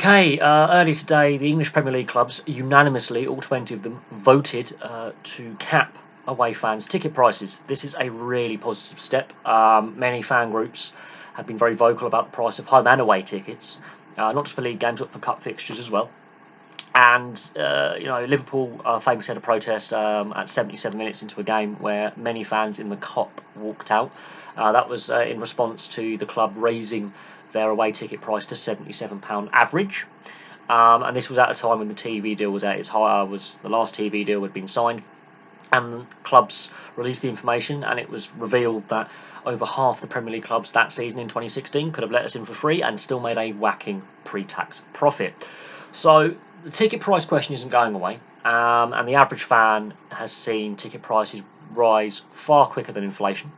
Okay, earlier today, the English Premier League clubs unanimously, all 20 of them, voted to cap away fans' ticket prices. This is a really positive step. Many fan groups have been very vocal about the price of home and away tickets, not just for league games, but for cup fixtures as well. And Liverpool famously had a protest at 77 minutes into a game where many fans in the Kop walked out. That was in response to the club raising their away ticket price to £77 average. And this was at a time when the TV deal was at its height. Was the last TV deal had been signed, and clubs released the information, and it was revealed that over half the Premier League clubs that season in 2016 could have let us in for free and still made a whacking pre-tax profit. So the ticket price question isn't going away, and the average fan has seen ticket prices rise far quicker than inflation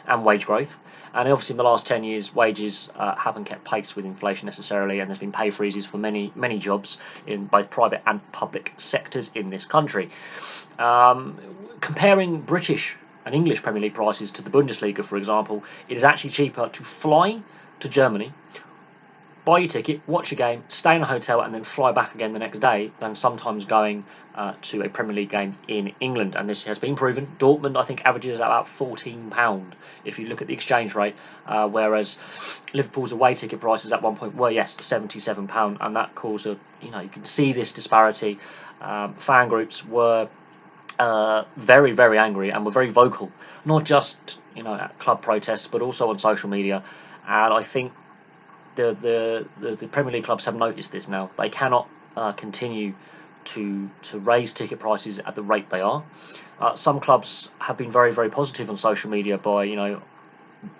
and wage growth. And obviously, in the last 10 years, wages haven't kept pace with inflation necessarily, and there's been pay freezes for many jobs in both private and public sectors in this country. Comparing British and English Premier League prices to the Bundesliga, for example, it is actually cheaper to fly to Germany, buy your ticket, watch a game, stay in a hotel, and then fly back again the next day than sometimes going to a Premier League game in England. And this has been proven. Dortmund, I think, averages about £14 if you look at the exchange rate, whereas Liverpool's away ticket prices at one point were, yes, £77, and that caused you can see this disparity. Fan groups were very angry and were very vocal, not just at club protests, but also on social media. And I think the Premier League clubs have noticed this now. They cannot continue to raise ticket prices at the rate they are. Some clubs have been very positive on social media by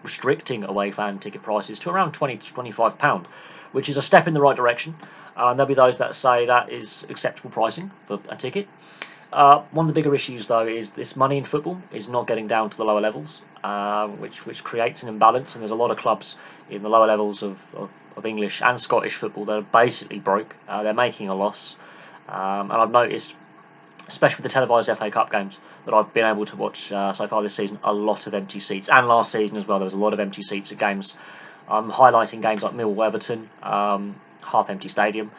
restricting away fan ticket prices to around £20 to £25, which is a step in the right direction. There'll be those that say that is acceptable pricing for a ticket. One of the bigger issues, though, is this money in football is not getting down to the lower levels, which creates an imbalance. And there's a lot of clubs in the lower levels of English and Scottish football that are basically broke. They're making a loss. And I've noticed, especially with the televised FA Cup games that I've been able to watch so far this season, a lot of empty seats. And last season as well, there was a lot of empty seats at games. I'm highlighting games like Millwall-Everton, half-empty stadium.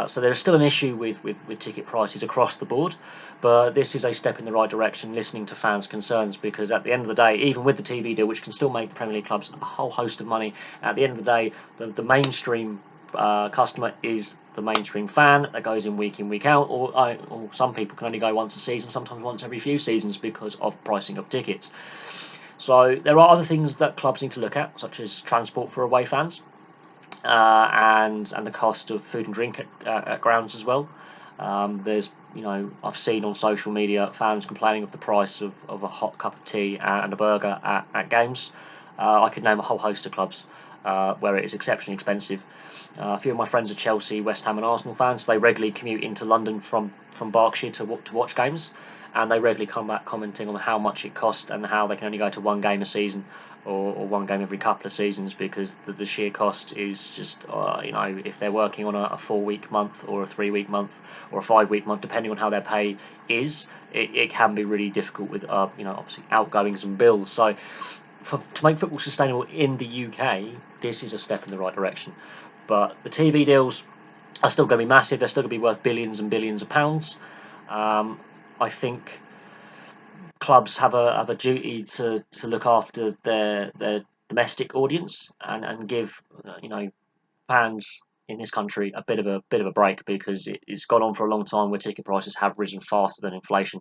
So there's still an issue with ticket prices across the board, but this is a step in the right direction, listening to fans' concerns, because at the end of the day, even with the TV deal, which can still make the Premier League clubs a whole host of money, at the end of the day, the mainstream customer is the mainstream fan that goes in, week out, or some people can only go once a season, sometimes once every few seasons because of pricing of tickets. So there are other things that clubs need to look at, such as transport for away fans. And the cost of food and drink at grounds as well. There's I've seen on social media fans complaining of the price of a hot cup of tea and a burger at games. I could name a whole host of clubs where it is exceptionally expensive. A few of my friends are Chelsea, West Ham and Arsenal fans. They regularly commute into London from Berkshire to watch games, and they regularly come back commenting on how much it costs and how they can only go to one game a season or one game every couple of seasons, because the sheer cost is just, if they're working on a 4-week month or a 3-week month or a 5-week month, depending on how their pay is, it can be really difficult with, obviously outgoings and bills. So to make football sustainable in the UK, this is a step in the right direction. But the TV deals are still going to be massive. They're still going to be worth billions and billions of pounds. I think clubs have a duty to look after their domestic audience and give fans in this country a bit of a break, because it's gone on for a long time where ticket prices have risen faster than inflation,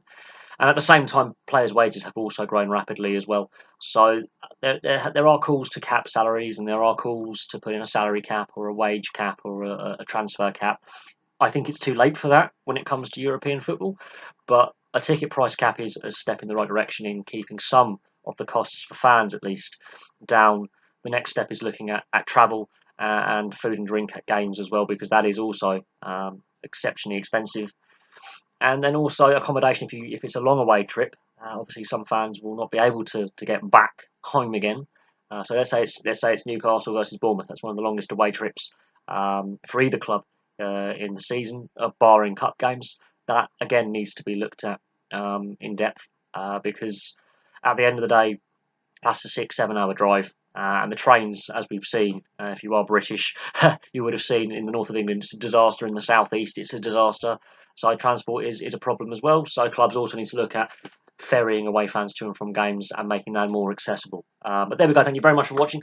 and at the same time players' wages have also grown rapidly as well. So there are calls to cap salaries, and there are calls to put in a salary cap or a wage cap or a transfer cap. I think it's too late for that when it comes to European football, but a ticket price cap is a step in the right direction in keeping some of the costs for fans at least down. The next step is looking at travel and food and drink at games as well, because that is also exceptionally expensive. And then also accommodation if it's a long away trip. Obviously, some fans will not be able to get back home again. So let's say it's Newcastle versus Bournemouth. That's one of the longest away trips for either club in the season, barring cup games. That again needs to be looked at in depth, because at the end of the day, that's a 6-7 hour drive. And the trains, as we've seen, if you are British, you would have seen in the north of England, it's a disaster. In the southeast, it's a disaster. Side transport is a problem as well. So clubs also need to look at ferrying away fans to and from games and making that more accessible. But there we go. Thank you very much for watching.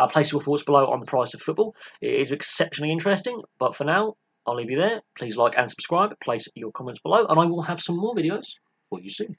Place your thoughts below on the price of football. It is exceptionally interesting. But for now, I'll leave you there. Please like and subscribe. Place your comments below, and I will have some more videos for you soon.